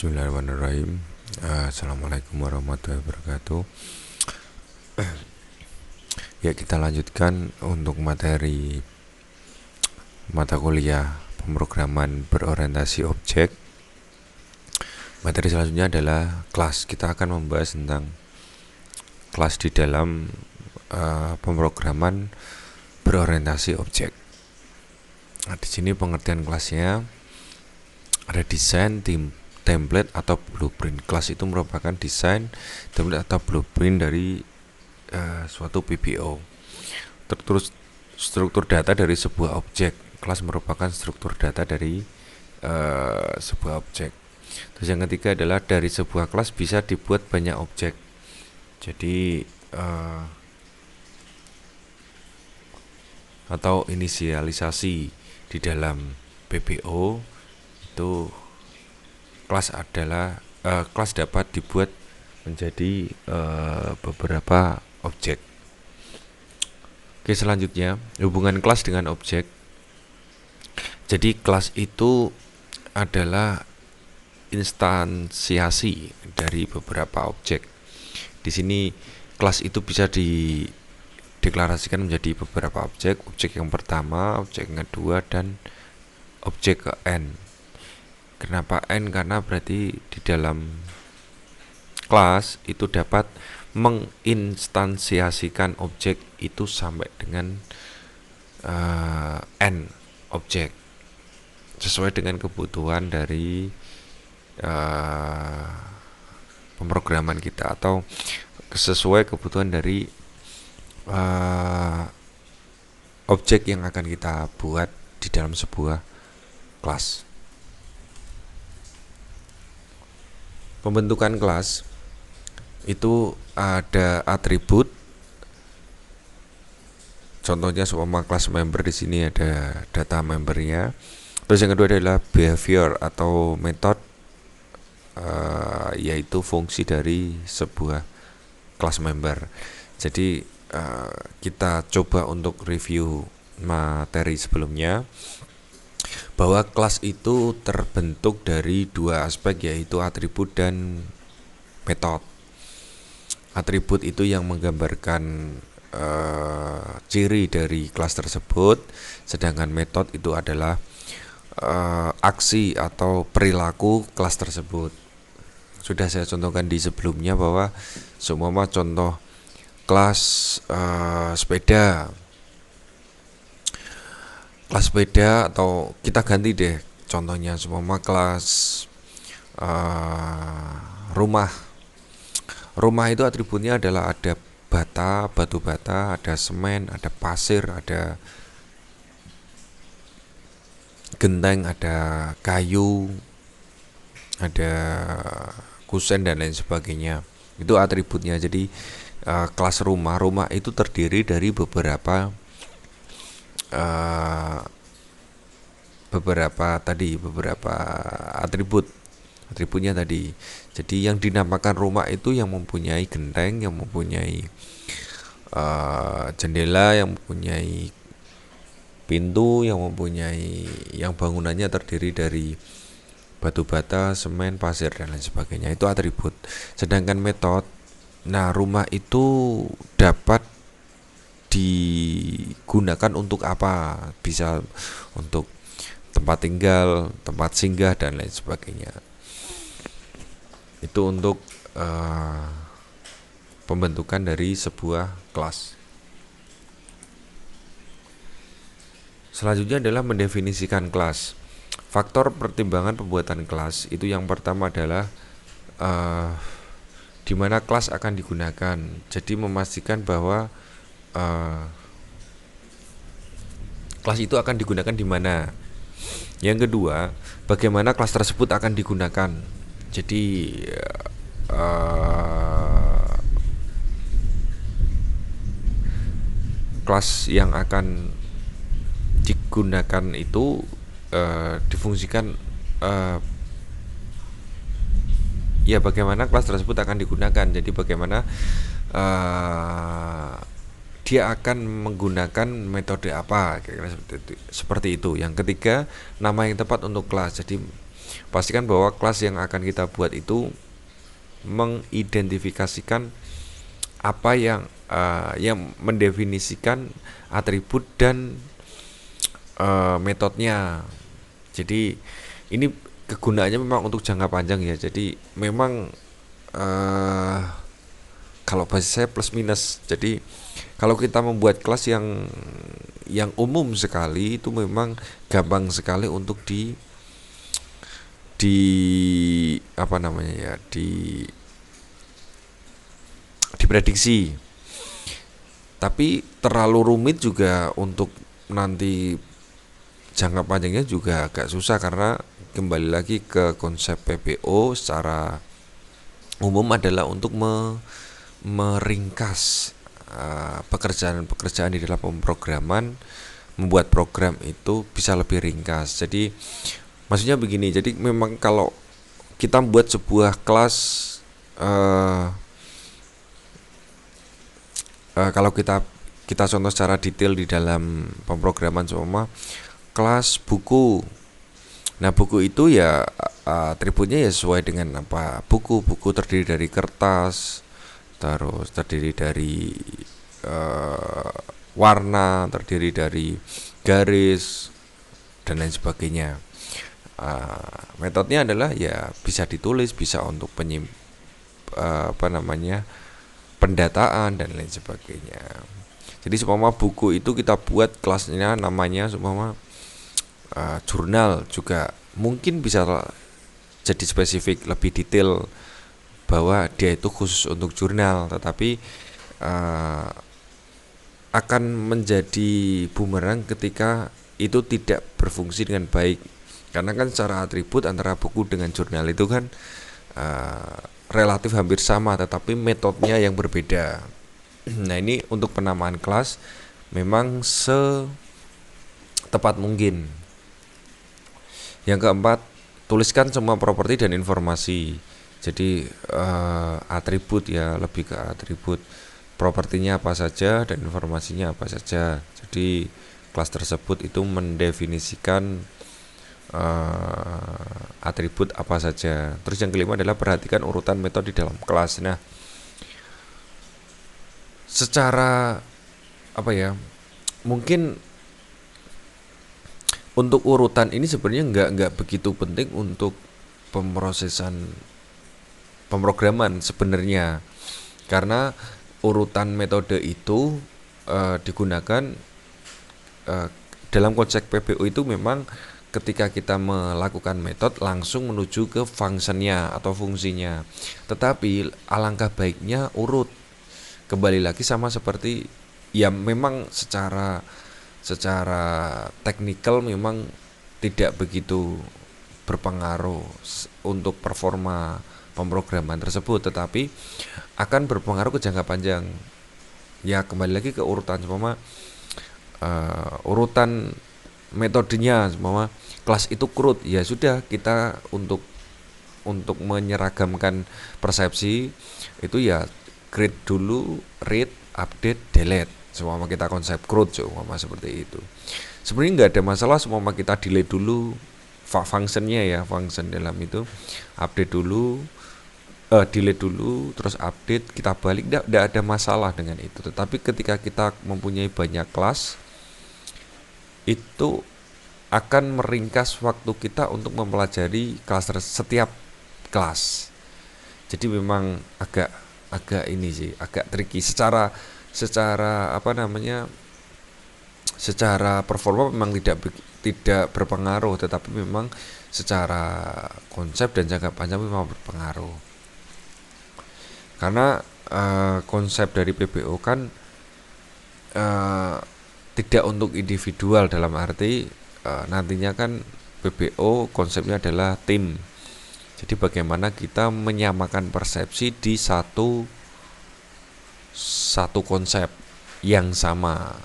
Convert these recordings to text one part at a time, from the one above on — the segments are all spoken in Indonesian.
Bismillahirrahmanirrahim. Assalamualaikum warahmatullahi wabarakatuh. Ya, kita lanjutkan untuk materi mata kuliah pemrograman berorientasi objek. Materi selanjutnya adalah kelas. Kita akan membahas tentang kelas di dalam pemrograman berorientasi objek. Nah, di sini pengertian kelasnya ada desain, template atau blueprint. Kelas itu merupakan desain, template atau blueprint dari suatu PBO. Terus struktur data dari sebuah objek. Kelas merupakan struktur data dari sebuah objek. Terus yang ketiga adalah dari sebuah kelas bisa dibuat banyak objek. Jadi atau inisialisasi di dalam PBO itu kelas adalah kelas dapat dibuat menjadi beberapa objek. Oke, selanjutnya hubungan kelas dengan objek. Jadi kelas itu adalah instansiasi dari beberapa objek. Di sini kelas itu bisa dideklarasikan menjadi beberapa objek. Objek yang pertama, objek yang kedua, dan objek ke N. Kenapa N? Karena berarti di dalam kelas itu dapat menginstansiasikan objek itu sampai dengan N objek sesuai dengan kebutuhan dari pemrograman kita atau sesuai kebutuhan dari objek yang akan kita buat di dalam sebuah kelas. Pembentukan kelas itu ada atribut. Contohnya seumpama kelas member, di sini ada data membernya. Terus yang kedua adalah behavior atau metode, yaitu fungsi dari sebuah kelas member. Jadi kita coba untuk review materi sebelumnya bahwa kelas itu terbentuk dari dua aspek, yaitu atribut dan metode. Atribut itu yang menggambarkan ciri dari kelas tersebut, sedangkan metode itu adalah aksi atau perilaku kelas tersebut. Sudah saya contohkan di sebelumnya bahwa seumpama contoh kelas sepeda. Kelas sepeda, atau kita ganti deh contohnya seumpama kelas rumah. Rumah itu atributnya adalah ada batu bata, ada semen, ada pasir, ada genteng, ada kayu, ada kusen dan lain sebagainya. Itu atributnya. Jadi kelas rumah itu terdiri dari beberapa atributnya tadi. Jadi yang dinamakan rumah itu yang mempunyai genteng, yang mempunyai jendela, yang mempunyai pintu, yang bangunannya terdiri dari batu bata, semen, pasir dan lain sebagainya. Itu atribut. Sedangkan metode, rumah itu dapat digunakan untuk apa? Bisa untuk tempat tinggal, tempat singgah dan lain sebagainya. Itu untuk pembentukan dari sebuah kelas. Selanjutnya adalah mendefinisikan kelas. Faktor pertimbangan pembuatan kelas itu yang pertama adalah di mana kelas akan digunakan. Jadi memastikan bahwa kelas itu akan digunakan di mana. Yang kedua, bagaimana kelas tersebut akan digunakan. Jadi kelas yang akan digunakan itu difungsikan bagaimana kelas tersebut akan digunakan. Jadi bagaimana dia akan menggunakan metode apa, kira-kira seperti itu. Yang ketiga, nama yang tepat untuk kelas. Jadi pastikan bahwa kelas yang akan kita buat itu mengidentifikasikan apa yang mendefinisikan atribut dan metodenya. Jadi ini kegunaannya memang untuk jangka panjang ya. Jadi memang kalau bahasa saya plus minus. Jadi kalau kita membuat kelas yang umum sekali itu memang gampang sekali untuk di apa namanya ya diprediksi. Tapi terlalu rumit juga untuk nanti jangka panjangnya juga agak susah, karena kembali lagi ke konsep PPO secara umum adalah untuk meringkas pekerjaan-pekerjaan di dalam pemrograman, membuat program itu bisa lebih ringkas. Jadi maksudnya begini, jadi memang kalau kita membuat sebuah kelas, kalau kita contoh secara detail di dalam pemrograman seumpama kelas buku. Nah, buku itu ya atributnya ya sesuai dengan apa? Buku terdiri dari kertas, terus terdiri dari warna, terdiri dari garis dan lain sebagainya. Metodenya adalah ya bisa ditulis, bisa untuk pendataan dan lain sebagainya. Jadi seumpama buku itu kita buat kelasnya namanya seumpama jurnal, juga mungkin bisa jadi spesifik lebih detail bahwa dia itu khusus untuk jurnal, tetapi akan menjadi bumerang ketika itu tidak berfungsi dengan baik, karena kan secara atribut antara buku dengan jurnal itu kan relatif hampir sama, tetapi metodenya yang berbeda. Nah, ini untuk penamaan kelas memang setepat mungkin. Yang keempat, tuliskan semua properti dan informasi. Jadi atribut ya, lebih ke atribut, propertinya apa saja dan informasinya apa saja. Jadi kelas tersebut itu mendefinisikan atribut apa saja. Terus yang kelima adalah perhatikan urutan metode di dalam kelas. Nah, secara apa ya, mungkin untuk urutan ini sebenarnya nggak begitu penting untuk pemrosesan pemrograman sebenarnya, karena urutan metode itu digunakan dalam konsep PPO itu memang ketika kita melakukan metode langsung menuju ke functionnya atau fungsinya. Tetapi alangkah baiknya urut. Kembali lagi sama seperti ya, memang secara teknikal memang tidak begitu berpengaruh untuk performa pemrograman tersebut, tetapi akan berpengaruh ke jangka panjang. Ya kembali lagi ke urutan, semua urutan metodenya, semua kelas itu CRUD, ya sudah, kita untuk menyeragamkan persepsi itu ya create dulu, read, update, delete. Semua kita konsep CRUD, semua seperti itu. Sebenarnya nggak ada masalah semua kita delete dulu functionnya ya, function dalam itu update dulu, delete dulu, terus update, kita balik, tidak ada masalah dengan itu. Tetapi ketika kita mempunyai banyak kelas, itu akan meringkas waktu kita untuk mempelajari kelas setiap kelas. Jadi memang agak ini sih, agak tricky secara secara performa memang tidak berpengaruh, tetapi memang secara konsep dan jangka panjang memang berpengaruh. Karena konsep dari PPO kan tidak untuk individual, dalam arti nantinya kan PPO konsepnya adalah tim. Jadi bagaimana kita menyamakan persepsi di satu konsep yang sama.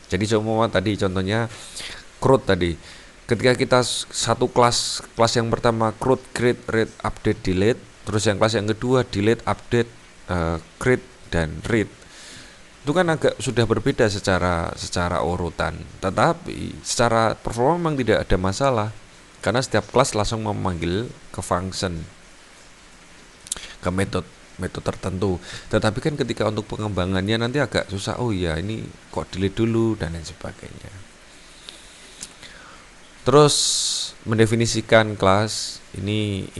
Jadi tadi contohnya CRUD tadi. Ketika kita satu kelas yang pertama CRUD, create, read, update, delete. Terus yang kelas yang kedua delete, update, create, dan read. Itu kan agak sudah berbeda secara urutan, tetapi secara performa memang tidak ada masalah. karena setiap kelas langsung memanggil ke function, ke metode tertentu. Tetapi kan ketika untuk pengembangannya nanti agak susah. Oh iya, ini kok delete dulu dan lain sebagainya. Terus mendefinisikan kelas ini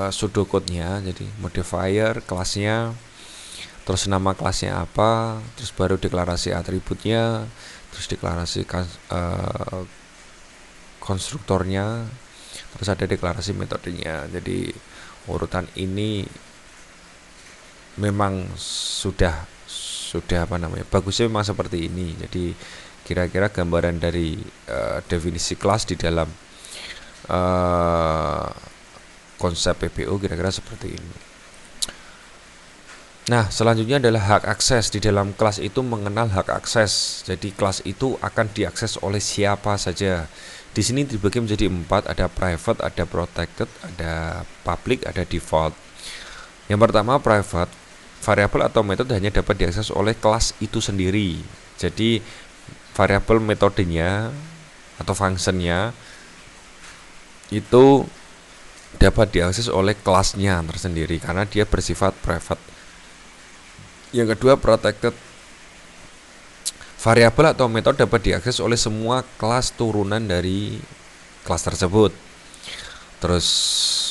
pseudocode-nya. Jadi modifier kelasnya, terus nama kelasnya apa, terus baru deklarasi atributnya, terus deklarasi konstruktornya, terus ada deklarasi metodenya. Jadi urutan ini memang sudah bagusnya memang seperti ini. Jadi kira-kira gambaran dari definisi kelas di dalam konsep PPO kira-kira seperti ini. Nah, selanjutnya adalah hak akses. Di dalam kelas itu mengenal hak akses. Jadi kelas itu akan diakses oleh siapa saja. Di sini dibagi menjadi 4, ada private, ada protected, ada public, ada default. Yang pertama private, variabel atau metode hanya dapat diakses oleh kelas itu sendiri. Jadi variabel metodenya atau functionnya itu dapat diakses oleh kelasnya tersendiri karena dia bersifat private. Yang kedua protected, variabel atau metode dapat diakses oleh semua kelas turunan dari kelas tersebut. Terus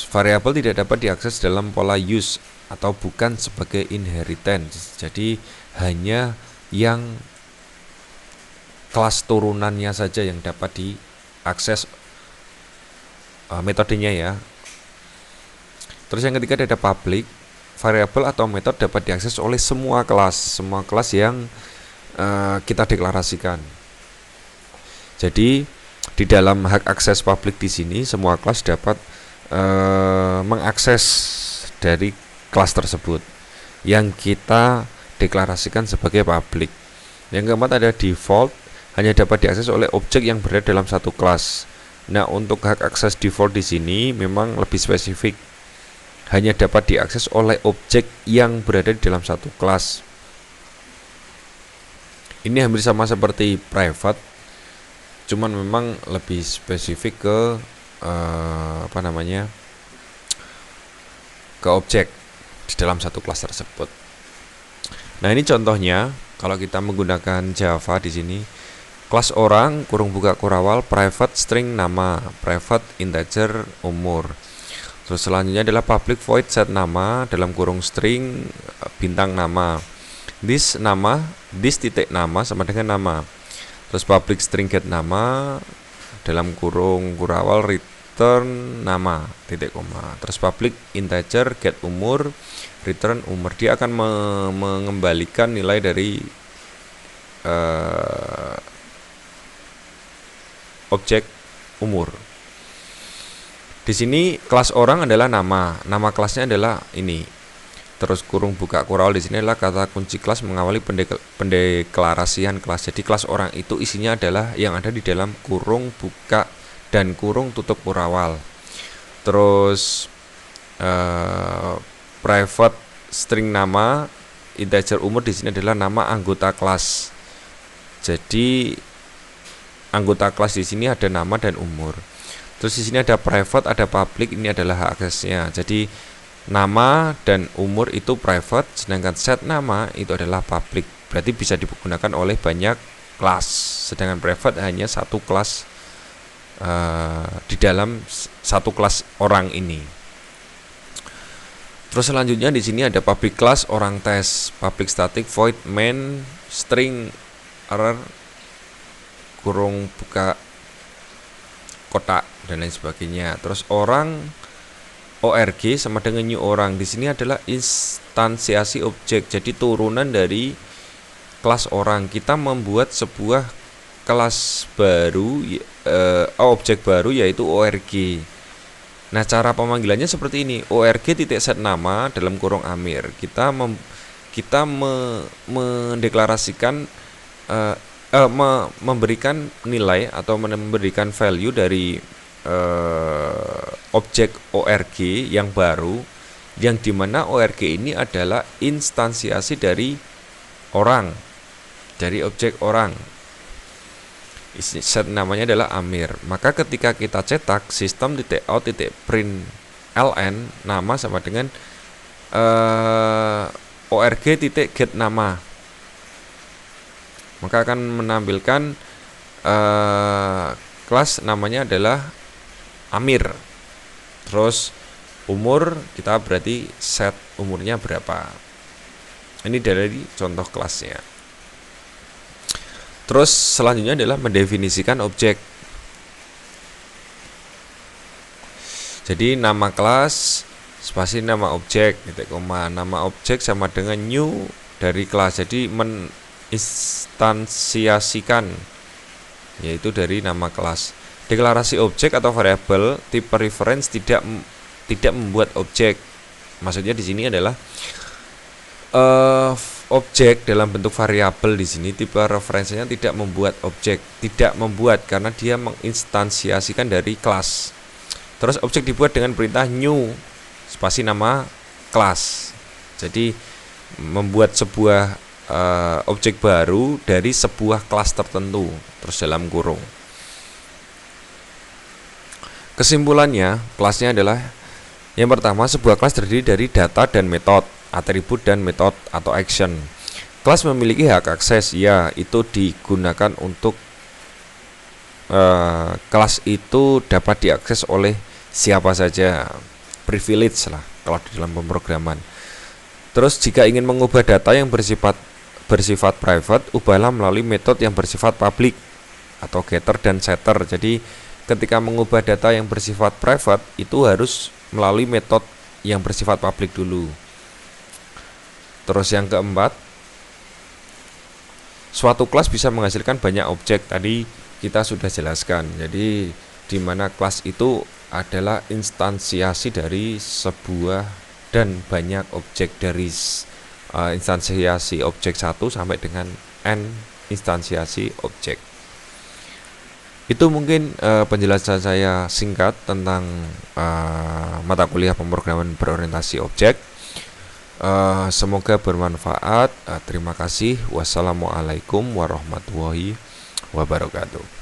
variabel tidak dapat diakses dalam pola use atau bukan sebagai inheritance. Jadi hanya yang kelas turunannya saja yang dapat diakses metodenya ya. Terus yang ketiga ada public, variabel atau metode dapat diakses oleh semua kelas yang kita deklarasikan. Jadi di dalam hak akses publik di sini semua kelas dapat mengakses dari kelas tersebut yang kita deklarasikan sebagai publik. Yang keempat ada default, hanya dapat diakses oleh objek yang berada dalam satu kelas. Nah, untuk hak akses default di sini memang lebih spesifik. Hanya dapat diakses oleh objek yang berada di dalam satu kelas. Ini hampir sama seperti private, cuman memang lebih spesifik ke ke objek di dalam satu kelas tersebut. Nah, ini contohnya kalau kita menggunakan Java di sini, kelas orang kurung buka kurawal private string nama, private integer umur. Terus selanjutnya adalah public void set nama dalam kurung string bintang nama. This titik nama sama dengan nama. Terus public string get nama dalam kurung kurawal return nama titik koma. Terus public integer get umur return umur. Dia akan mengembalikan nilai dari objek umur. Di sini kelas orang adalah nama kelasnya adalah ini. Terus kurung buka kurawal di sini adalah kata kunci kelas mengawali pendeklarasian kelas. Jadi kelas orang itu isinya adalah yang ada di dalam kurung buka dan kurung tutup kurawal. Terus private string nama integer umur di sini adalah nama anggota kelas. Jadi anggota kelas di sini ada nama dan umur. Terus di sini ada private, ada public, ini adalah hak aksesnya. Jadi nama dan umur itu private, sedangkan set nama itu adalah public. Berarti bisa digunakan oleh banyak kelas. Sedangkan private hanya satu kelas di dalam satu kelas orang ini. Terus selanjutnya di sini ada public class orang tes, public static void main string error kurung buka kotak dan lain sebagainya. Terus orang org sama dengan new orang. Di sini adalah instansiasi objek. Jadi turunan dari kelas orang. Kita membuat sebuah kelas baru, objek baru yaitu org. Nah, cara pemanggilannya seperti ini. Org titik set nama dalam kurung Amir. Kita mendeklarasikan memberikan nilai atau memberikan value dari objek org yang baru, yang dimana org ini adalah instansiasi dari orang, dari objek orang. set namanya adalah Amir. Maka ketika kita cetak system.out.print ln nama sama dengan org.get nama, maka akan menampilkan kelas namanya adalah Amir. Terus umur kita berarti set umurnya berapa. Ini dari contoh kelasnya. Terus selanjutnya adalah mendefinisikan objek. Jadi nama kelas spasi nama objek titik koma, nama objek sama dengan new dari kelas. Jadi menginstansiasikan yaitu dari nama kelas. Deklarasi objek atau variabel tipe reference tidak membuat objek. Maksudnya di sini adalah objek dalam bentuk variabel di sini tipe referensinya tidak membuat objek, tidak membuat karena dia menginstansiasikan dari kelas. Terus objek dibuat dengan perintah new spasi nama kelas. Jadi membuat sebuah objek baru dari sebuah kelas tertentu terus dalam kurung. Kesimpulannya, kelasnya adalah yang pertama, sebuah kelas terdiri dari data dan metode, atribut dan metode atau action. Kelas memiliki hak akses, ya, itu digunakan untuk kelas itu dapat diakses oleh siapa saja, privilege lah kalau di dalam pemrograman. Terus jika ingin mengubah data yang bersifat private, ubahlah melalui metode yang bersifat public atau getter dan setter. Jadi ketika mengubah data yang bersifat private itu harus melalui metode yang bersifat public dulu. Terus yang keempat, suatu kelas bisa menghasilkan banyak objek. Tadi kita sudah jelaskan. Jadi di mana kelas itu adalah instansiasi dari sebuah dan banyak objek, dari instansiasi objek 1 sampai dengan n instansiasi objek. Itu mungkin penjelasan saya singkat tentang mata kuliah pemrograman berorientasi objek. Semoga bermanfaat. Terima kasih. Wassalamualaikum warahmatullahi wabarakatuh.